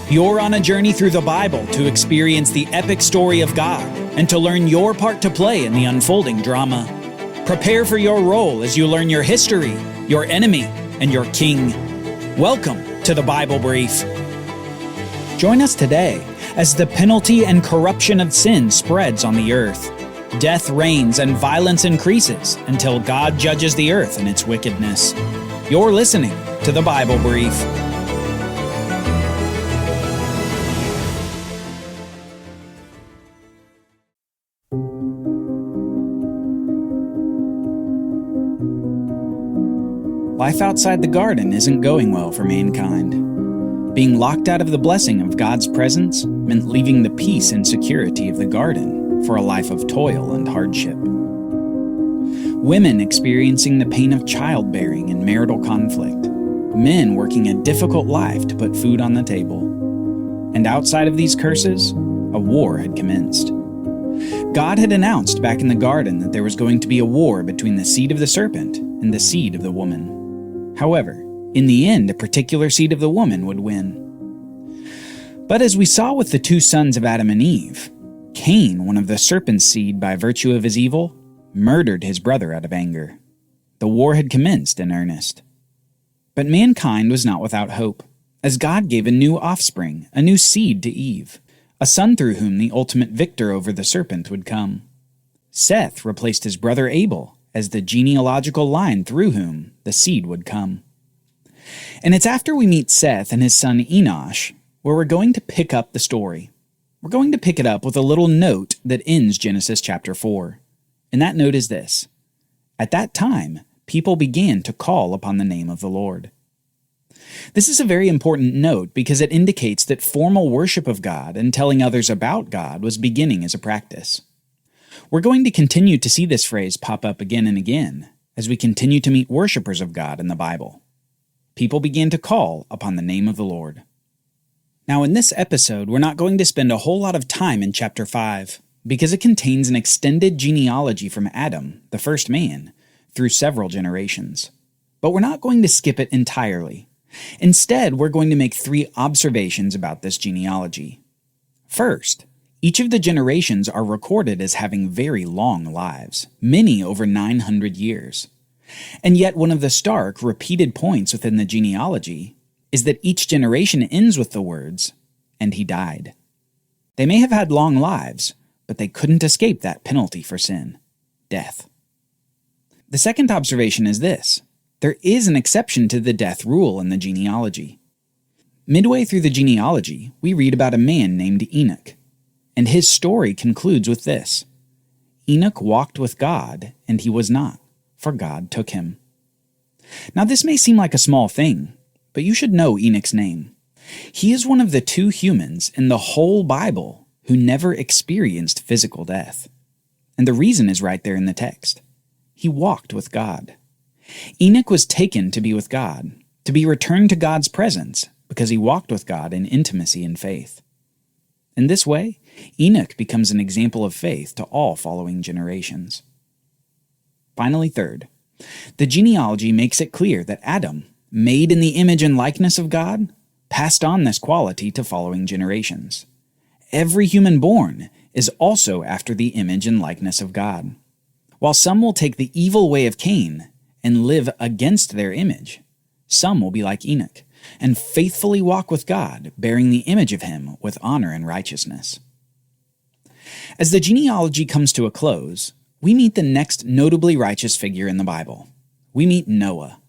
You're on a journey through the Bible to experience the epic story of God and to learn your part to play in the unfolding drama. Prepare for your role as you learn your history, your enemy, and your king. Welcome to the Bible Brief. Join us today as the penalty and corruption of sin spreads on the earth. Death reigns and violence increases until God judges the earth and its wickedness. You're listening to the Bible Brief. Life outside the garden isn't going well for mankind. Being locked out of the blessing of God's presence meant leaving the peace and security of the garden for a life of toil and hardship. Women experiencing the pain of childbearing and marital conflict. Men working a difficult life to put food on the table. And outside of these curses, a war had commenced. God had announced back in the garden that there was going to be a war between the seed of the serpent and the seed of the woman. However, in the end, a particular seed of the woman would win. But as we saw with the two sons of Adam and Eve, Cain, one of the serpent's seed by virtue of his evil, murdered his brother out of anger. The war had commenced in earnest. But mankind was not without hope, as God gave a new offspring, a new seed to Eve, a son through whom the ultimate victor over the serpent would come. Seth replaced his brother Abel as the genealogical line through whom the seed would come. And it's after we meet Seth and his son Enosh where we're going to pick up the story. We're going to pick it up with a little note that ends Genesis chapter 4. And that note is this: at that time, people began to call upon the name of the Lord. This is a very important note because it indicates that formal worship of God and telling others about God was beginning as a practice. We're going to continue to see this phrase pop up again and again as we continue to meet worshipers of God in the Bible. People began to call upon the name of the Lord. Now, in this episode, we're not going to spend a whole lot of time in chapter 5 because it contains an extended genealogy from Adam, the first man, through several generations. But we're not going to skip it entirely. Instead, we're going to make 3 observations about this genealogy. First, each of the generations are recorded as having very long lives, many over 900 years. And yet one of the stark, repeated points within the genealogy is that each generation ends with the words, "and he died." They may have had long lives, but they couldn't escape that penalty for sin, death. The second observation is this: there is an exception to the death rule in the genealogy. Midway through the genealogy, we read about a man named Enoch. And his story concludes with this: Enoch walked with God, and he was not, for God took him. Now this may seem like a small thing, but you should know Enoch's name. He is one of the 2 humans in the whole Bible who never experienced physical death. And the reason is right there in the text. He walked with God. Enoch was taken to be with God, to be returned to God's presence, because he walked with God in intimacy and faith. In this way, Enoch becomes an example of faith to all following generations. Finally, third, the genealogy makes it clear that Adam, made in the image and likeness of God, passed on this quality to following generations. Every human born is also after the image and likeness of God. While some will take the evil way of Cain and live against their image, some will be like Enoch and faithfully walk with God, bearing the image of him with honor and righteousness. As the genealogy comes to a close, we meet the next notably righteous figure in the Bible. We meet Noah,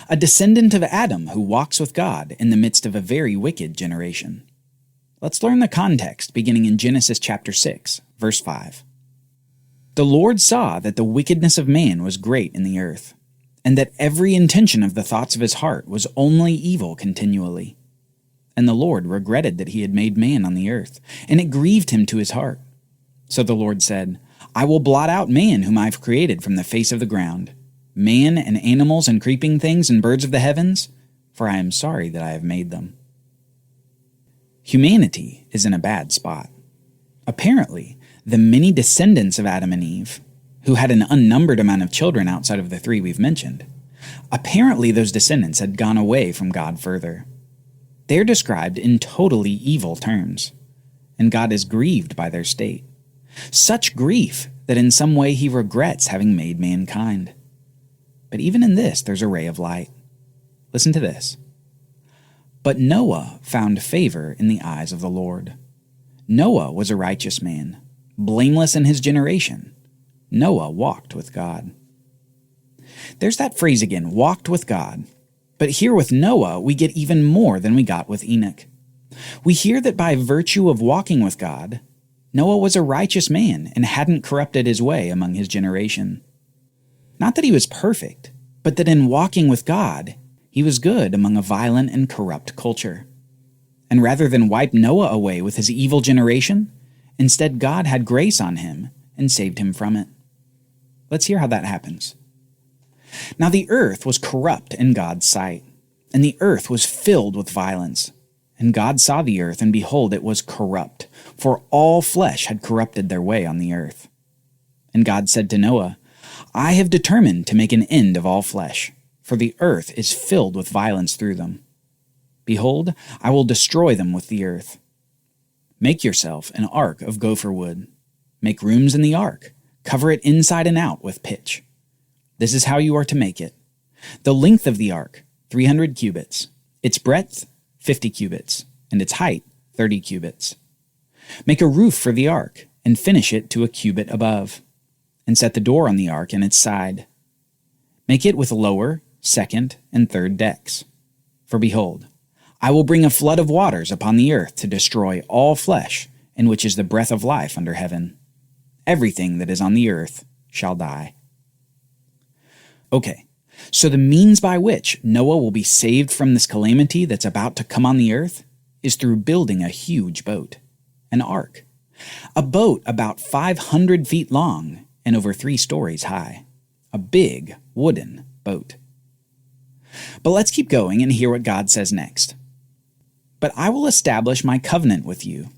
a descendant of Adam who walks with God in the midst of a very wicked generation. Let's learn the context beginning in Genesis chapter 6, verse 5. The Lord saw that the wickedness of man was great in the earth, and that every intention of the thoughts of his heart was only evil continually. And the Lord regretted that he had made man on the earth, and it grieved him to his heart. So the Lord said, "I will blot out man whom I have created from the face of the ground, man and animals and creeping things and birds of the heavens, for I am sorry that I have made them." Humanity is in a bad spot. Apparently, the many descendants of Adam and Eve, who had an unnumbered amount of children outside of the 3 we've mentioned, apparently those descendants had gone away from God further. They're described in totally evil terms, and God is grieved by their state. Such grief that in some way he regrets having made mankind. But even in this, there's a ray of light. Listen to this. But Noah found favor in the eyes of the Lord. Noah was a righteous man, blameless in his generation. Noah walked with God. There's that phrase again, walked with God. But here with Noah, we get even more than we got with Enoch. We hear that by virtue of walking with God, Noah was a righteous man and hadn't corrupted his way among his generation. Not that he was perfect, but that in walking with God, he was good among a violent and corrupt culture. And rather than wipe Noah away with his evil generation, instead God had grace on him and saved him from it. Let's hear how that happens. Now the earth was corrupt in God's sight, and the earth was filled with violence. And God saw the earth, and behold, it was corrupt, for all flesh had corrupted their way on the earth. And God said to Noah, I have determined to make an end of all flesh, for the earth is filled with violence through them. Behold, I will destroy them with the earth. Make yourself an ark of gopher wood. Make rooms in the ark. Cover it inside and out with pitch. This is how you are to make it. The length of the ark, 300 cubits. Its breadth, 50 cubits. And its height, 30 cubits. Make a roof for the ark, and finish it to a cubit above. And set the door on the ark and its side. Make it with lower, second, and third decks. For behold, I will bring a flood of waters upon the earth to destroy all flesh, in which is the breath of life under heaven. Everything that is on the earth shall die. Okay, so the means by which Noah will be saved from this calamity that's about to come on the earth is through building a huge boat, an ark. A boat about 500 feet long and over 3 stories high. A big wooden boat. But let's keep going and hear what God says next. But I will establish my covenant with you,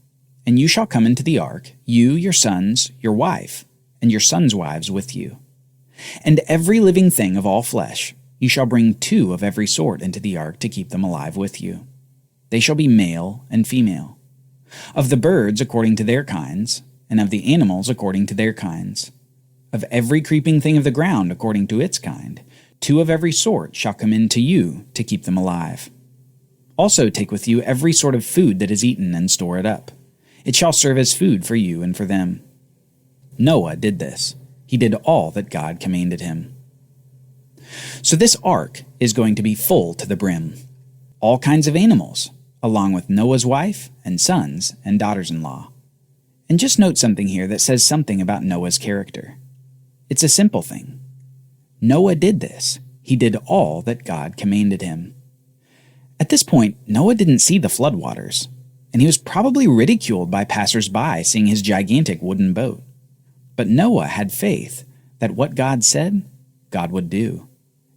and you shall come into the ark, you, your sons, your wife, and your sons' wives with you. And every living thing of all flesh, you shall bring 2 of every sort into the ark to keep them alive with you. They shall be male and female. Of the birds according to their kinds, and of the animals according to their kinds. Of every creeping thing of the ground according to its kind, 2 of every sort shall come into you to keep them alive. Also take with you every sort of food that is eaten and store it up. It shall serve as food for you and for them. Noah did this. He did all that God commanded him. So this ark is going to be full to the brim. All kinds of animals, along with Noah's wife and sons and daughters-in-law. And just note something here that says something about Noah's character. It's a simple thing. Noah did this. He did all that God commanded him. At this point, Noah didn't see the floodwaters, and he was probably ridiculed by passers-by seeing his gigantic wooden boat. But Noah had faith that what God said, God would do,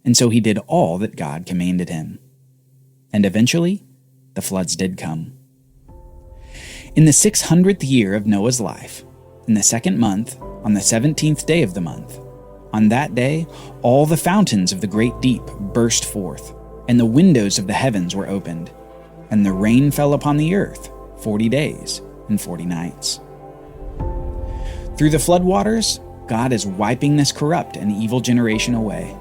and so he did all that God commanded him. And eventually, the floods did come. In the 600th year of Noah's life, in the 2nd month, on the 17th day of the month, on that day, all the fountains of the great deep burst forth, and the windows of the heavens were opened, and the rain fell upon the earth 40 days and 40 nights. Through the floodwaters, God is wiping this corrupt and evil generation away.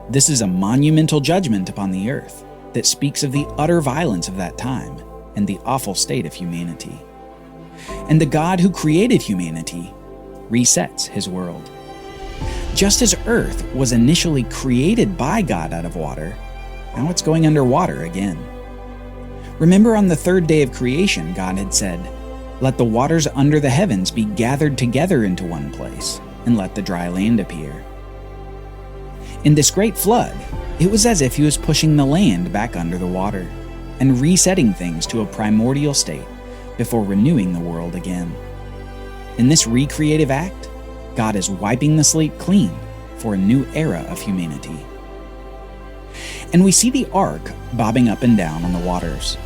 This is a monumental judgment upon the earth that speaks of the utter violence of that time and the awful state of humanity. And the God who created humanity resets his world. Just as earth was initially created by God out of water, now it's going underwater again. Remember, on the 3rd day of creation, God had said, "Let the waters under the heavens be gathered together into one place, and let the dry land appear." In this great flood, it was as if he was pushing the land back under the water and resetting things to a primordial state before renewing the world again. In this recreative act, God is wiping the slate clean for a new era of humanity. And we see the ark bobbing up and down on the waters,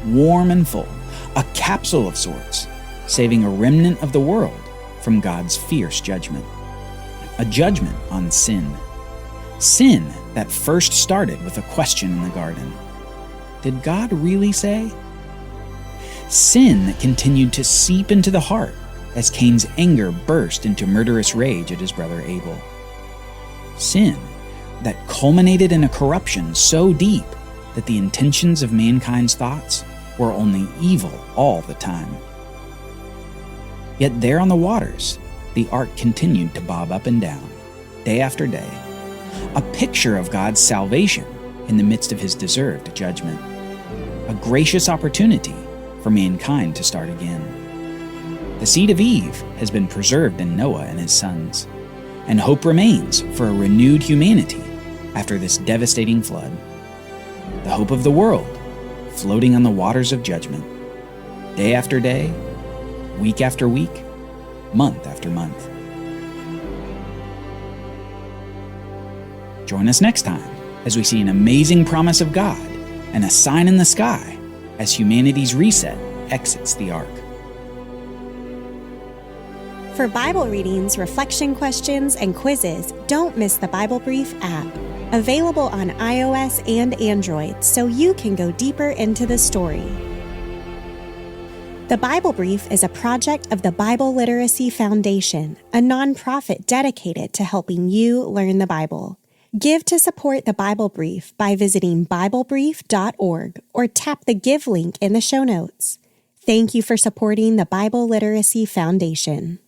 warm and full, a capsule of sorts, saving a remnant of the world from God's fierce judgment. A judgment on sin. Sin that first started with a question in the garden. Did God really say? Sin that continued to seep into the heart as Cain's anger burst into murderous rage at his brother Abel. Sin that culminated in a corruption so deep that the intentions of mankind's thoughts were only evil all the time. Yet there on the waters, the ark continued to bob up and down, day after day, a picture of God's salvation in the midst of his deserved judgment, a gracious opportunity for mankind to start again. The seed of Eve has been preserved in Noah and his sons, and hope remains for a renewed humanity after this devastating flood. The hope of the world floating on the waters of judgment, day after day, week after week, month after month. Join us next time as we see an amazing promise of God and a sign in the sky as humanity's reset exits the ark. For Bible readings, reflection questions, and quizzes, don't miss the Bible Brief app. Available on iOS and Android so you can go deeper into the story. The Bible Brief is a project of the Bible Literacy Foundation, a nonprofit dedicated to helping you learn the Bible. Give to support the Bible Brief by visiting BibleBrief.org or tap the Give link in the show notes. Thank you for supporting the Bible Literacy Foundation.